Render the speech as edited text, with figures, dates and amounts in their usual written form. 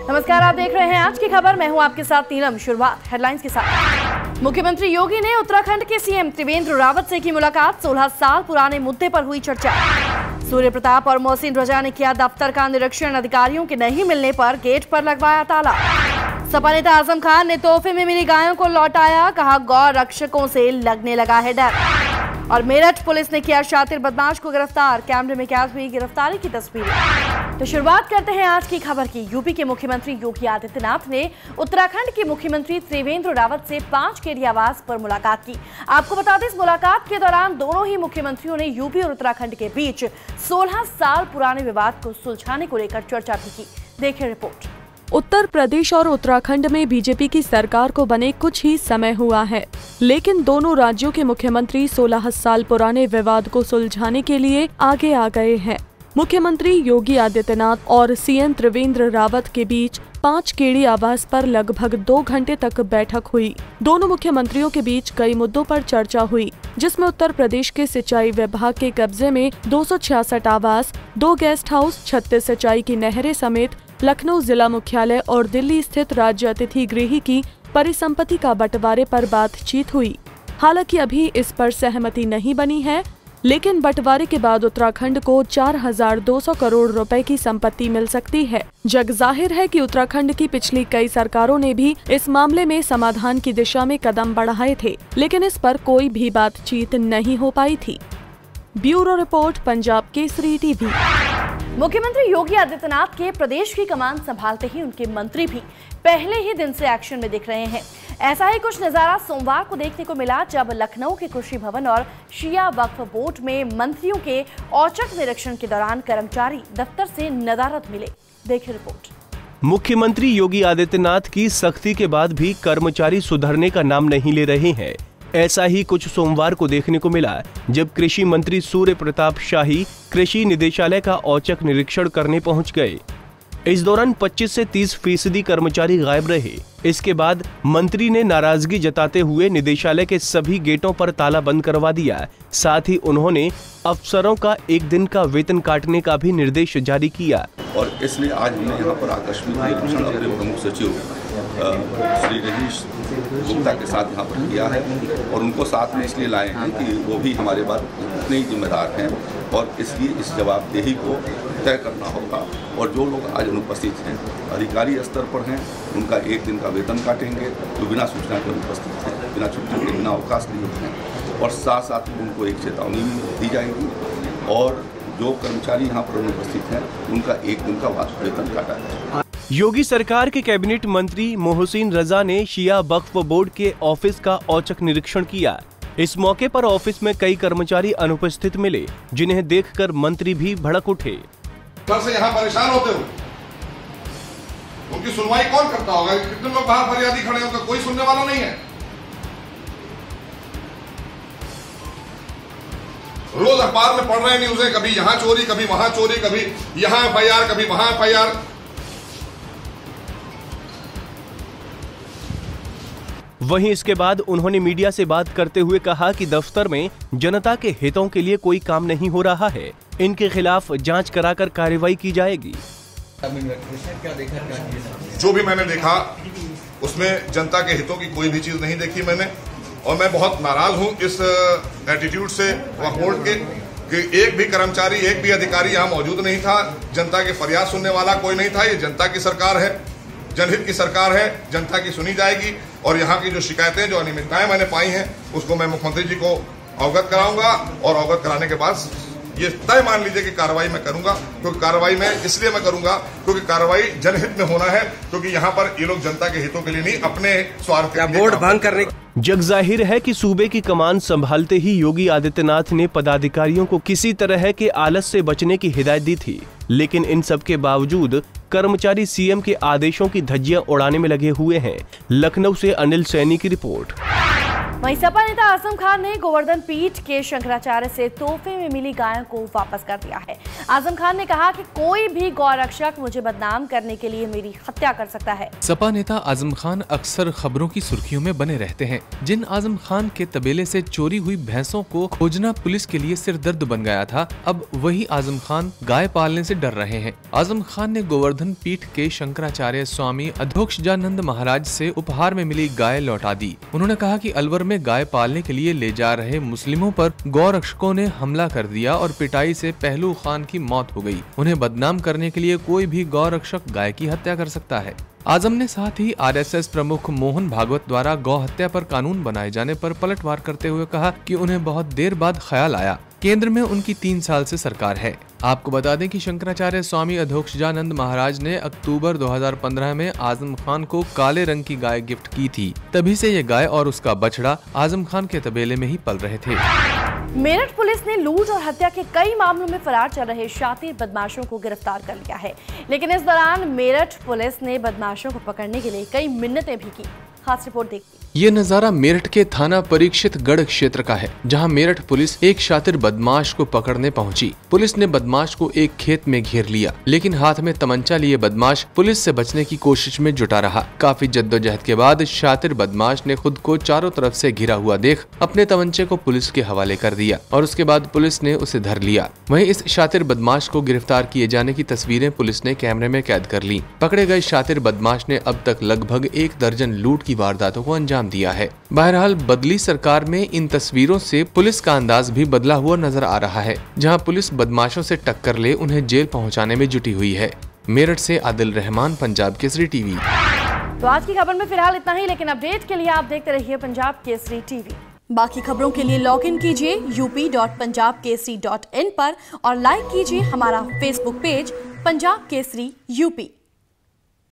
नमस्कार, आप देख रहे हैं आज की खबर। मैं हूं आपके साथ नीलम। शुरुआत हेडलाइंस के साथ। मुख्यमंत्री योगी ने उत्तराखंड के सीएम त्रिवेंद्र रावत से की मुलाकात। 16 साल पुराने मुद्दे पर हुई चर्चा। सूर्य प्रताप और मोहसिन रजा ने किया दफ्तर का निरीक्षण। अधिकारियों के नहीं मिलने पर गेट पर लगवाया ताला। सपा नेता आजम खान ने तोहफे में मिली गायों को लौटाया। कहा, गौ रक्षकों से लगने लगा है डर। और मेरठ पुलिस ने किया शातिर बदमाश को गिरफ्तार। कैमरे में कैद हुई गिरफ्तारी की तस्वीरें। तो शुरुआत करते हैं आज की खबर की। यूपी के मुख्यमंत्री योगी आदित्यनाथ ने उत्तराखंड के मुख्यमंत्री त्रिवेंद्र रावत से 5 केडी आवास पर मुलाकात की। आपको बता दें, इस मुलाकात के दौरान दोनों ही मुख्यमंत्रियों ने यूपी और उत्तराखंड के बीच 16 साल पुराने विवाद को सुलझाने को लेकर चर्चा भी की। देखिए रिपोर्ट। उत्तर प्रदेश और उत्तराखंड में बीजेपी की सरकार को बने कुछ ही समय हुआ है, लेकिन दोनों राज्यों के मुख्यमंत्री 16 साल पुराने विवाद को सुलझाने के लिए आगे आ गए हैं। मुख्यमंत्री योगी आदित्यनाथ और सीएम त्रिवेंद्र रावत के बीच 5 केडी आवास पर लगभग 2 घंटे तक बैठक हुई। दोनों मुख्यमंत्रियों के बीच कई मुद्दों पर चर्चा हुई, जिसमें उत्तर प्रदेश के सिंचाई विभाग के कब्जे में 266 आवास, 2 गेस्ट हाउस, 36 सिंचाई की नहरें समेत लखनऊ जिला मुख्यालय और दिल्ली स्थित राज्य अतिथि गृह की परिसंपत्ति का बंटवारे पर बातचीत हुई। हालांकि अभी इस पर सहमति नहीं बनी है, लेकिन बंटवारे के बाद उत्तराखंड को 4200 करोड़ रुपए की संपत्ति मिल सकती है। जग जाहिर है कि उत्तराखंड की पिछली कई सरकारों ने भी इस मामले में समाधान की दिशा में कदम बढ़ाए थे, लेकिन इस पर कोई भी बातचीत नहीं हो पाई थी। Bureau report, Punjab Kesari TV. मुख्यमंत्री योगी आदित्यनाथ के प्रदेश की कमान संभालते ही उनके मंत्री भी पहले ही दिन से एक्शन में दिख रहे हैं। ऐसा ही कुछ नजारा सोमवार को देखने को मिला, जब लखनऊ के कृषि भवन और शिया वक्फ बोर्ड में मंत्रियों के औचक निरीक्षण के दौरान कर्मचारी दफ्तर से नदारद मिले। देखिए रिपोर्ट। मुख्यमंत्री योगी आदित्यनाथ की सख्ती के बाद भी कर्मचारी सुधरने का नाम नहीं ले रहे हैं। ऐसा ही कुछ सोमवार को देखने को मिला, जब कृषि मंत्री सूर्य प्रताप शाही कृषि निदेशालय का औचक निरीक्षण करने पहुंच गए। इस दौरान 25 से 30% कर्मचारी गायब रहे। इसके बाद मंत्री ने नाराजगी जताते हुए निदेशालय के सभी गेटों पर ताला बंद करवा दिया। साथ ही उन्होंने अफसरों का 1 दिन का वेतन काटने का भी निर्देश जारी किया। और इसलिए आज हमने यहाँ पर आकस्मिक निरीक्षण अपने प्रमुख सचिव श्री रजीश गुप्ता के साथ यहाँ पर किया है, और उनको साथ में इसलिए लाए हैं कि वो भी हमारे बाद उतने ही जिम्मेदार हैं, और इसलिए इस जवाबदेही को तय करना होगा। और जो लोग आज अनुपस्थित हैं, अधिकारी स्तर पर हैं, उनका 1 दिन का वेतन काटेंगे जो बिना सूचना के अनुपस्थित हैं, बिना छुट्टी के, बिना अवकाश लिए हैं। और साथ साथ उनको एक चेतावनी दी जाएगी, और जो कर्मचारी यहाँ पर अनुपस्थित हैं उनका 1 दिन का वेतन काटा जाएगा। योगी सरकार के कैबिनेट मंत्री मोहसिन रजा ने शिया वक्फ बोर्ड के ऑफिस का औचक निरीक्षण किया। इस मौके पर ऑफिस में कई कर्मचारी अनुपस्थित मिले, जिन्हें देखकर मंत्री भी भड़क उठे। सर से यहाँ परेशान होते हो, उनकी सुनवाई कौन करता होगा? कितने लोग बाहर फरियादी खड़े होकर, कोई सुनने वाला नहीं है। रोज अखबार में पढ़ रहे हैं न्यूज़ें, कभी यहाँ चोरी, कभी वहां चोरी, कभी यहाँ एफआईआर, कभी वहां एफआईआर। वहीं इसके बाद उन्होंने मीडिया से बात करते हुए कहा कि दफ्तर में जनता के हितों के लिए कोई काम नहीं हो रहा है। इनके खिलाफ जांच कराकर कार्रवाई की जाएगी। जो भी मैंने देखा उसमें जनता के हितों की कोई भी चीज नहीं देखी मैंने, और मैं बहुत नाराज हूं इस एटीट्यूड से वक्फ बोर्ड के कि एक भी कर्मचारी, एक भी अधिकारी यहाँ मौजूद नहीं था। जनता की फरियाद सुनने वाला कोई नहीं था। ये जनता की सरकार है, जनहित की सरकार है, जनता की सुनी जाएगी। और यहाँ की जो शिकायतें, जो अनियमितताएं मैंने पाई हैं, उसको मैं मुख्यमंत्री जी को अवगत कराऊंगा, और अवगत कराने के बाद ये तय मान लीजिए कि कार्रवाई मैं करूंगा। क्योंकि कार्रवाई मैं इसलिए मैं करूंगा क्योंकि कार्रवाई जनहित में होना है, क्योंकि यहाँ पर ये लोग जनता के हितों के लिए नहीं, अपने स्वार्थ के लिए बोर्ड भंग करने। जग जाहिर है कि सूबे की कमान संभालते ही योगी आदित्यनाथ ने पदाधिकारियों को किसी तरह के आलस से बचने की हिदायत दी थी, लेकिन इन सब के बावजूद कर्मचारी सीएम के आदेशों की धज्जियां उड़ाने में लगे हुए हैं। लखनऊ से अनिल सैनी की रिपोर्ट। वहीं सपा नेता आजम खान ने गोवर्धन पीठ के शंकराचार्य से तोहफे में मिली गायों को वापस कर दिया है। आजम खान ने कहा कि कोई भी गौरक्षक मुझे बदनाम करने के लिए मेरी हत्या कर सकता है। सपा नेता आजम खान अक्सर खबरों की सुर्खियों में बने रहते हैं। जिन आजम खान के तबेले से चोरी हुई भैंसों को खोजना पुलिस के लिए सिरदर्द बन गया था, अब वही आजम खान गाय पालने से डर रहे हैं। आजम खान ने गोवर्धन पीठ के शंकराचार्य स्वामी अधोक्षजानंद महाराज से उपहार में मिली गाय लौटा दी। उन्होंने कहा कि अलवर में गाय पालने के लिए ले जा रहे मुस्लिमों पर गौरक्षकों ने हमला कर दिया और पिटाई से पहलू खान की मौत हो गई। उन्हें बदनाम करने के लिए कोई भी गौरक्षक गाय की हत्या कर सकता है। आजम ने साथ ही आरएसएस प्रमुख मोहन भागवत द्वारा गौ हत्या पर कानून बनाए जाने पर पलटवार करते हुए कहा कि उन्हें बहुत देर बाद ख्याल आया। केंद्र में उनकी 3 साल से सरकार है। आपको बता दें कि शंकराचार्य स्वामी अधोक्षजानंद महाराज ने अक्टूबर 2015 में आजम खान को काले रंग की गाय गिफ्ट की थी। तभी से ये गाय और उसका बछड़ा आजम खान के तबेले में ही पल रहे थे। मेरठ पुलिस ने लूट और हत्या के कई मामलों में फरार चल रहे शातिर बदमाशों को गिरफ्तार कर लिया है, लेकिन इस दौरान मेरठ पुलिस ने बदमाशों को पकड़ने के लिए कई मिन्नतें भी की। खास रिपोर्ट देखिए। ये नजारा मेरठ के थाना परीक्षित गढ़ क्षेत्र का है, जहां मेरठ पुलिस एक शातिर बदमाश को पकड़ने पहुंची। पुलिस ने बदमाश को एक खेत में घेर लिया, लेकिन हाथ में तमंचा लिए बदमाश पुलिस से बचने की कोशिश में जुटा रहा। काफी जद्दोजहद के बाद शातिर बदमाश ने खुद को चारों तरफ से घिरा हुआ देख अपने तमंचे को पुलिस के हवाले कर दिया और उसके बाद पुलिस ने उसे धर लिया। वहीं इस शातिर बदमाश को गिरफ्तार किए जाने की तस्वीरें पुलिस ने कैमरे में कैद कर ली। पकड़े गए शातिर बदमाश ने अब तक लगभग 1 दर्जन लूट की वारदातों को अंजाम दिया है। बहरहाल बदली सरकार में इन तस्वीरों से पुलिस का अंदाज भी बदला हुआ नजर आ रहा है, जहां पुलिस बदमाशों से टक्कर ले उन्हें जेल पहुंचाने में जुटी हुई है। मेरठ से आदिल रहमान, पंजाब केसरी टीवी। तो आज की खबर में फिलहाल इतना ही, लेकिन अपडेट के लिए आप देखते रहिए पंजाब केसरी टीवी। बाकी खबरों के लिए लॉग इन कीजिए up.punjabkesri.in पर और लाइक कीजिए हमारा Facebook page Punjab Kesari UP.